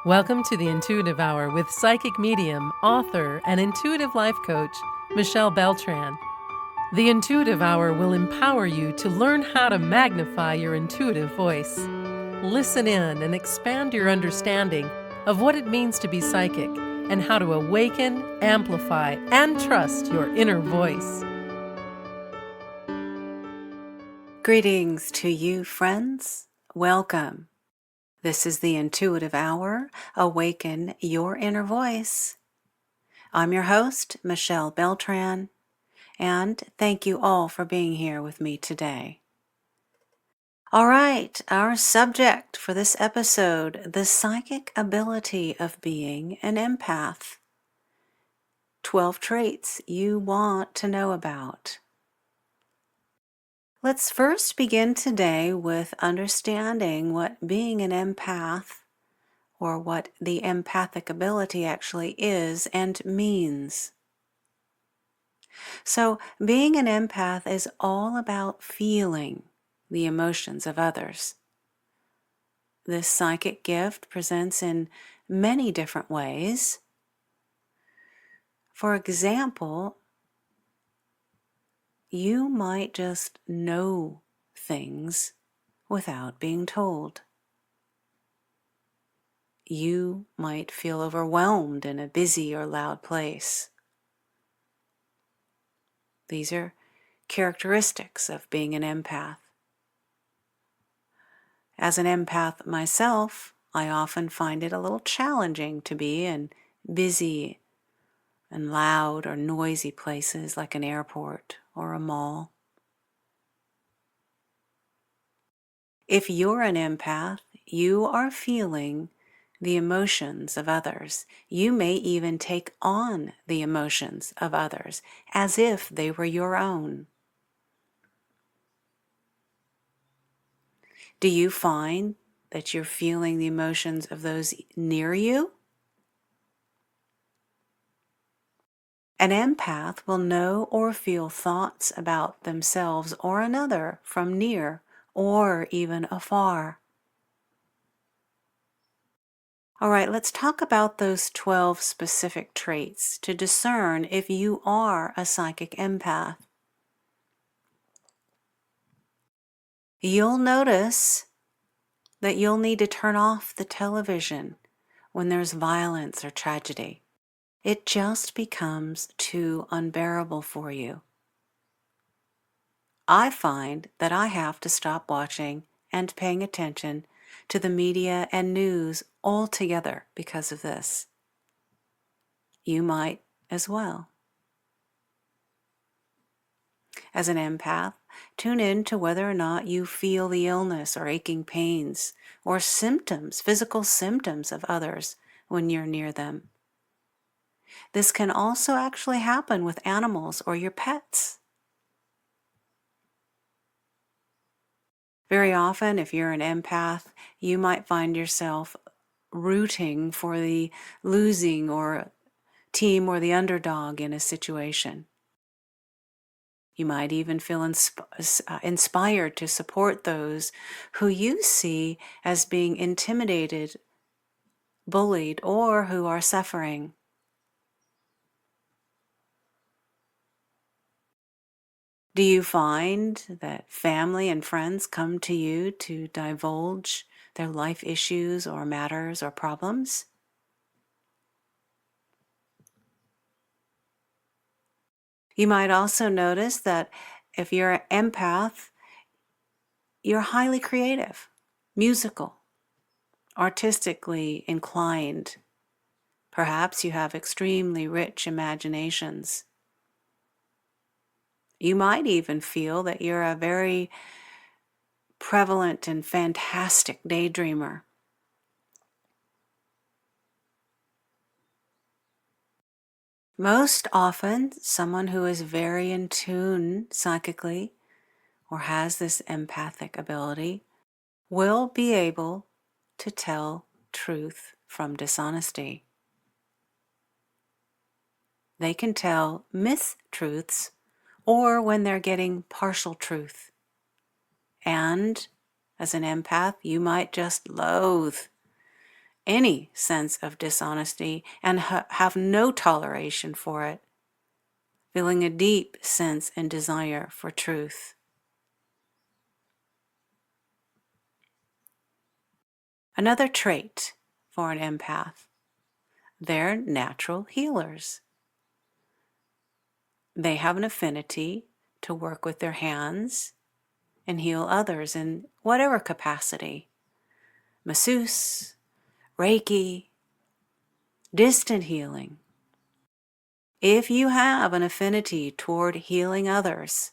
Welcome to the Intuitive Hour with psychic medium, author, and intuitive life coach, Michelle Beltran. The Intuitive Hour will empower you to learn how to magnify your intuitive voice. Listen in and expand your understanding of what it means to be psychic and how to awaken, amplify, and trust your inner voice. Greetings to you, friends. Welcome. This is the Intuitive Hour, Awaken Your Inner Voice. I'm your host, Michelle Beltran, and thank you all for being here with me today. All right, our subject for this episode, the psychic ability of being an empath. 12 traits you want to know about. Let's first begin today with understanding what being an empath, or what the empathic ability actually is and means. So, being an empath is all about feeling the emotions of others. This psychic gift presents in many different ways. For example, you might just know things without being told. You might feel overwhelmed in a busy or loud place. These are characteristics of being an empath. As an empath myself, I often find it a little challenging to be in busy and loud or noisy places like an airport or a mall. If you're an empath, you are feeling the emotions of others. You may even take on the emotions of others as if they were your own. Do you find that you're feeling the emotions of those near you? An empath will know or feel thoughts about themselves or another from near or even afar. All right, let's talk about those 12 specific traits to discern if you are a psychic empath. You'll notice that you'll need to turn off the television when there's violence or tragedy. It just becomes too unbearable for you. I find that I have to stop watching and paying attention to the media and news altogether because of this. You might as well. As an empath, tune in to whether or not you feel the illness or aching pains or symptoms, physical symptoms of others when you're near them. This can also actually happen with animals or your pets. Very often, if you're an empath, you might find yourself rooting for the losing or team or the underdog in a situation. You might even feel inspired to support those who you see as being intimidated, bullied, or who are suffering. Do you find that family and friends come to you to divulge their life issues or matters or problems? You might also notice that if you're an empath, you're highly creative, musical, artistically inclined. Perhaps you have extremely rich imaginations. You might even feel that you're a very prevalent and fantastic daydreamer. Most often, someone who is very in tune psychically or has this empathic ability will be able to tell truth from dishonesty. They can tell mistruths or when they're getting partial truth. And as an empath, you might just loathe any sense of dishonesty and have no toleration for it, feeling a deep sense and desire for truth. Another trait for an empath: they're natural healers. They have an affinity to work with their hands and heal others in whatever capacity. Masseuse, Reiki, distant healing. If you have an affinity toward healing others,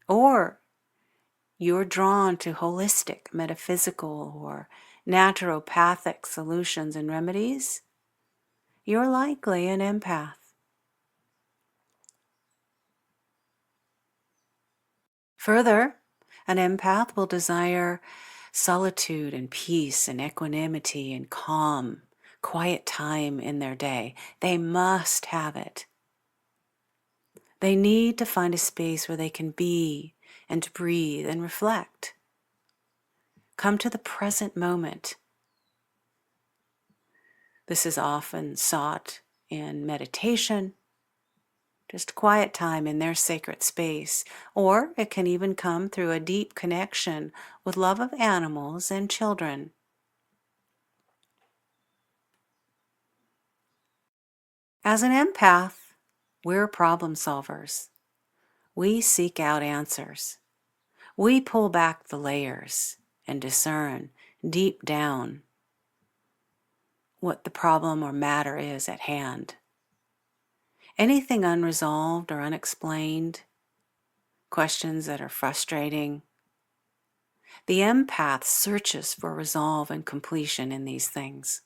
or you're drawn to holistic, metaphysical, or naturopathic solutions and remedies, you're likely an empath. Further, an empath will desire solitude and peace and equanimity and calm, quiet time in their day. They must have it. They need to find a space where they can be and breathe and reflect. Come to the present moment. This is often sought in meditation, just quiet time in their sacred space, or it can even come through a deep connection with love of animals and children. As an empath, we're problem solvers. We seek out answers. We pull back the layers and discern deep down what the problem or matter is at hand. Anything unresolved or unexplained, questions that are frustrating, the empath searches for resolve and completion in these things.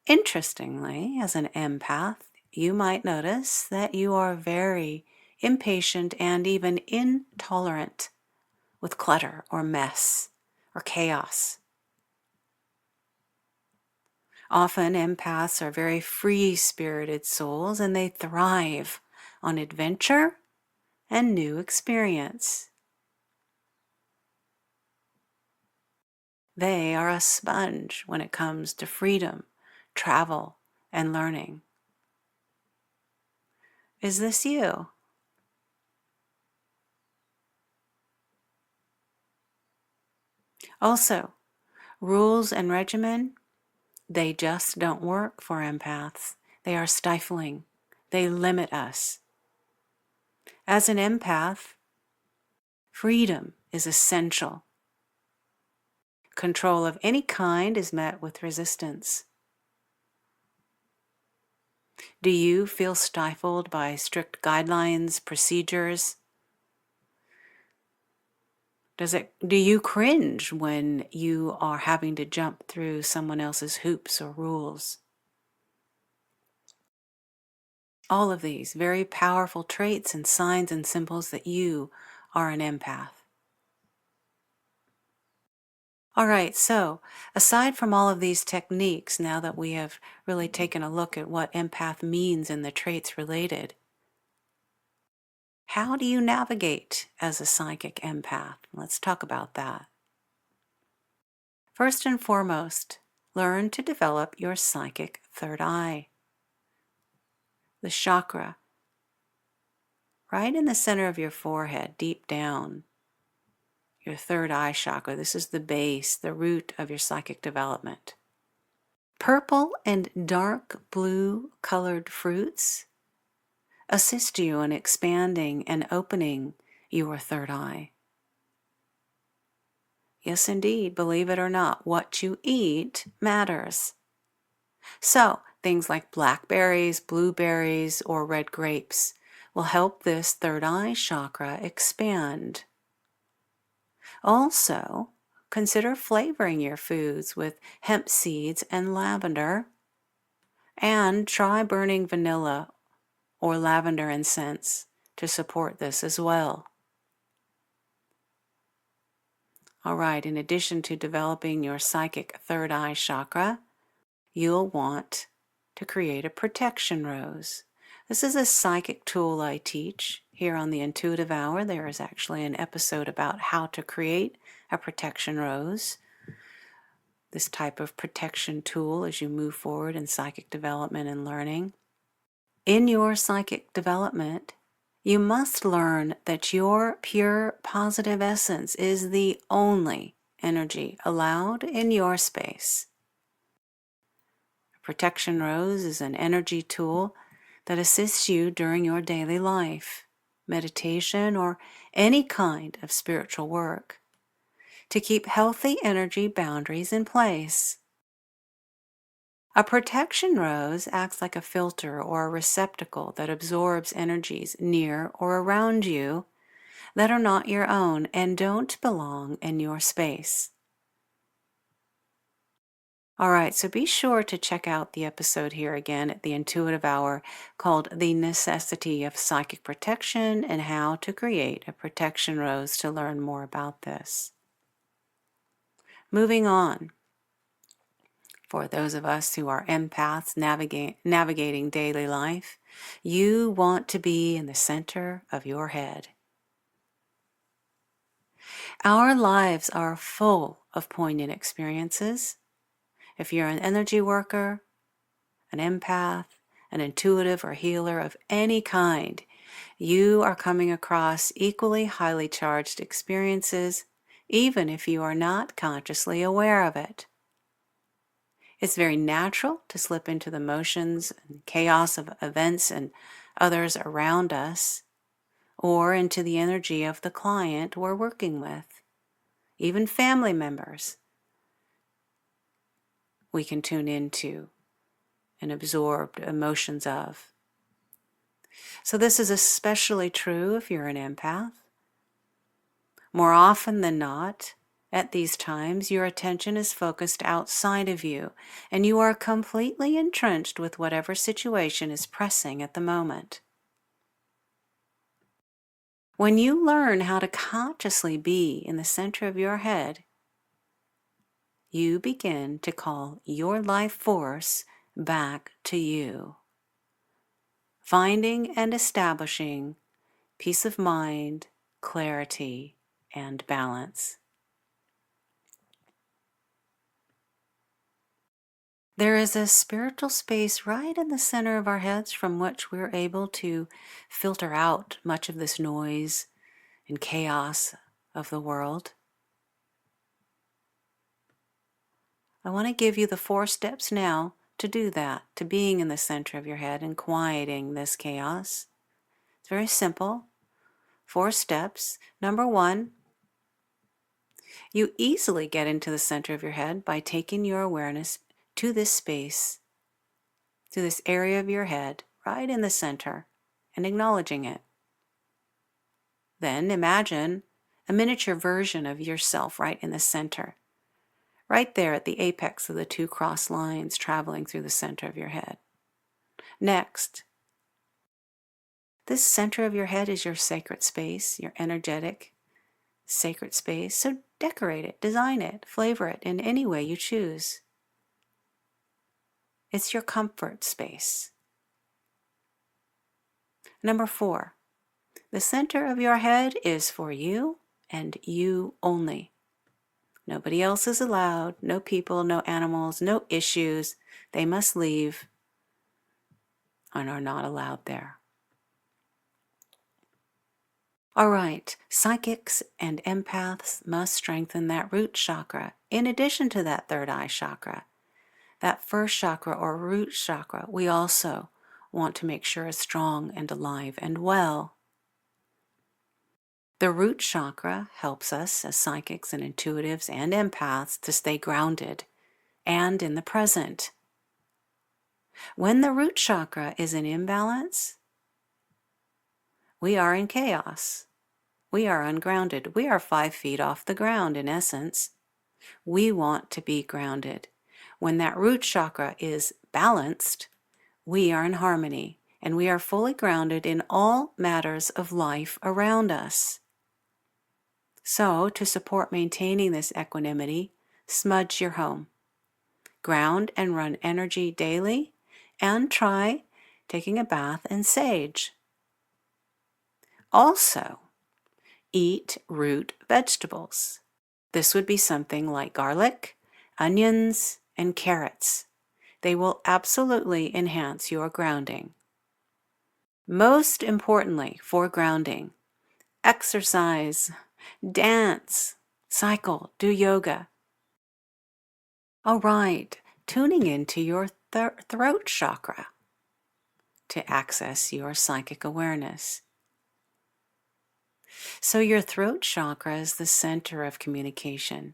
Interestingly, as an empath, you might notice that you are very impatient and even intolerant with clutter or mess or chaos. Often empaths are very free-spirited souls, and they thrive on adventure and new experience. They are a sponge when it comes to freedom, travel, and learning. Is this you? Also, rules and regimen, they just don't work for empaths. They are stifling. They limit us. As an empath, freedom is essential. Control of any kind is met with resistance. Do you feel stifled by strict guidelines, procedures? Do you cringe when you are having to jump through someone else's hoops or rules? All of these very powerful traits and signs and symbols that you are an empath. All right, so aside from all of these techniques, now that we have really taken a look at what empath means and the traits related, how do you navigate as a psychic empath? Let's talk about that. First and foremost, learn to develop your psychic third eye. The chakra, right in the center of your forehead, deep down. Your third eye chakra. This is the base, the root of your psychic development. Purple and dark blue colored fruits assist you in expanding and opening your third eye. Yes, indeed, believe it or not, what you eat matters. So, things like blackberries, blueberries, or red grapes will help this third eye chakra expand. Also, consider flavoring your foods with hemp seeds and lavender, and try burning vanilla or lavender incense to support this as well. All right, in addition to developing your psychic third eye chakra, you'll want to create a protection rose. This is a psychic tool I teach here on the Intuitive Hour. There is actually an episode about how to create a protection rose, this type of protection tool as you move forward in psychic development and learning. In your psychic development, you must learn that your pure positive essence is the only energy allowed in your space. A protection rose is an energy tool that assists you during your daily life, meditation, or any kind of spiritual work to keep healthy energy boundaries in place. A protection rose acts like a filter or a receptacle that absorbs energies near or around you that are not your own and don't belong in your space. All right, so be sure to check out the episode here again at the Intuitive Hour called The Necessity of Psychic Protection and How to Create a Protection Rose to learn more about this. Moving on. For those of us who are empaths navigating daily life, you want to be in the center of your head. Our lives are full of poignant experiences. If you're an energy worker, an empath, an intuitive or healer of any kind, you are coming across equally highly charged experiences, even if you are not consciously aware of it. It's very natural to slip into the motions and chaos of events and others around us, or into the energy of the client we're working with, even family members we can tune into and absorb emotions of. So this is especially true if you're an empath. More often than not, at these times, your attention is focused outside of you, and you are completely entrenched with whatever situation is pressing at the moment. When you learn how to consciously be in the center of your head, you begin to call your life force back to you, finding and establishing peace of mind, clarity, and balance. There is a spiritual space right in the center of our heads from which we're able to filter out much of this noise and chaos of the world. I want to give you the 4 steps now to do that, to being in the center of your head and quieting this chaos. It's very simple. 4 steps. Number 1, you easily get into the center of your head by taking your awareness to this space, to this area of your head, right in the center, and acknowledging it. Then imagine a miniature version of yourself right in the center, right there at the apex of the 2 cross lines traveling through the center of your head. Next, this center of your head is your sacred space, your energetic sacred space, so decorate it, design it, flavor it in any way you choose. It's your comfort space. Number 4, the center of your head is for you and you only. Nobody else is allowed, no people, no animals, no issues. They must leave and are not allowed there. All right, psychics and empaths must strengthen that root chakra in addition to that third eye chakra. That first chakra or root chakra, we also want to make sure is strong and alive and well. The root chakra helps us as psychics and intuitives and empaths to stay grounded and in the present. When the root chakra is in imbalance, we are in chaos. We are ungrounded. We are 5 feet off the ground in essence. We want to be grounded. When that root chakra is balanced, we are in harmony and we are fully grounded in all matters of life around us. So, to support maintaining this equanimity, smudge your home. Ground and run energy daily, and try taking a bath in sage. Also, eat root vegetables. This would be something like garlic, onions, and carrots. They will absolutely enhance your grounding. Most importantly, for grounding, exercise, dance, cycle, do yoga. All right, tuning into your throat chakra to access your psychic awareness. So your throat chakra is the center of communication.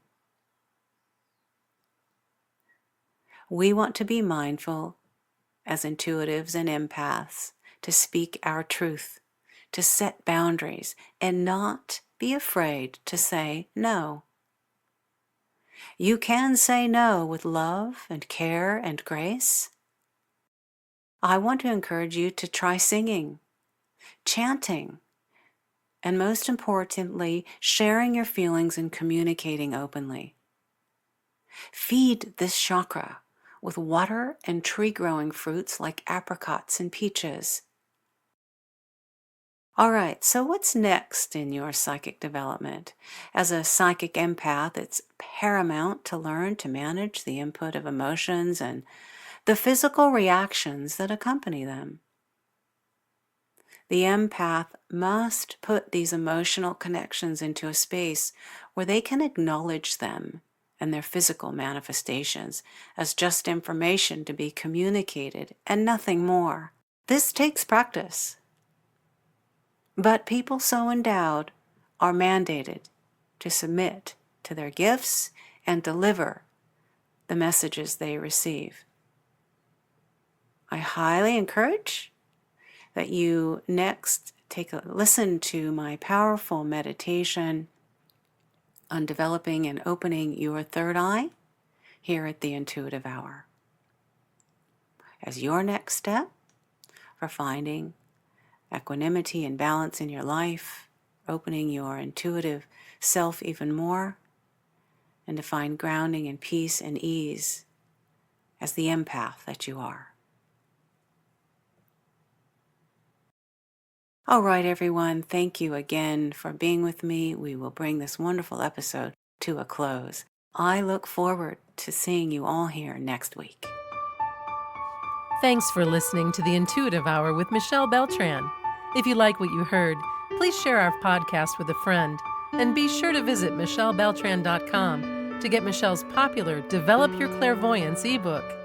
We want to be mindful as intuitives and empaths to speak our truth, to set boundaries, and not be afraid to say no. You can say no with love and care and grace. I want to encourage you to try singing, chanting, and most importantly, sharing your feelings and communicating openly. Feed this chakra with water and tree-growing fruits like apricots and peaches. All right, so what's next in your psychic development? As a psychic empath, it's paramount to learn to manage the input of emotions and the physical reactions that accompany them. The empath must put these emotional connections into a space where they can acknowledge them and their physical manifestations as just information to be communicated and nothing more. This takes practice. But people so endowed are mandated to submit to their gifts and deliver the messages they receive. I highly encourage that you next take a listen to my powerful meditation on developing and opening your third eye here at the Intuitive Hour. As your next step for finding equanimity and balance in your life, opening your intuitive self even more, and to find grounding and peace and ease as the empath that you are. All right, everyone, thank you again for being with me. We will bring this wonderful episode to a close. I look forward to seeing you all here next week. Thanks for listening to the Intuitive Hour with Michelle Beltran. If you like what you heard, please share our podcast with a friend, and be sure to visit michellebeltran.com to get Michelle's popular Develop Your Clairvoyance ebook.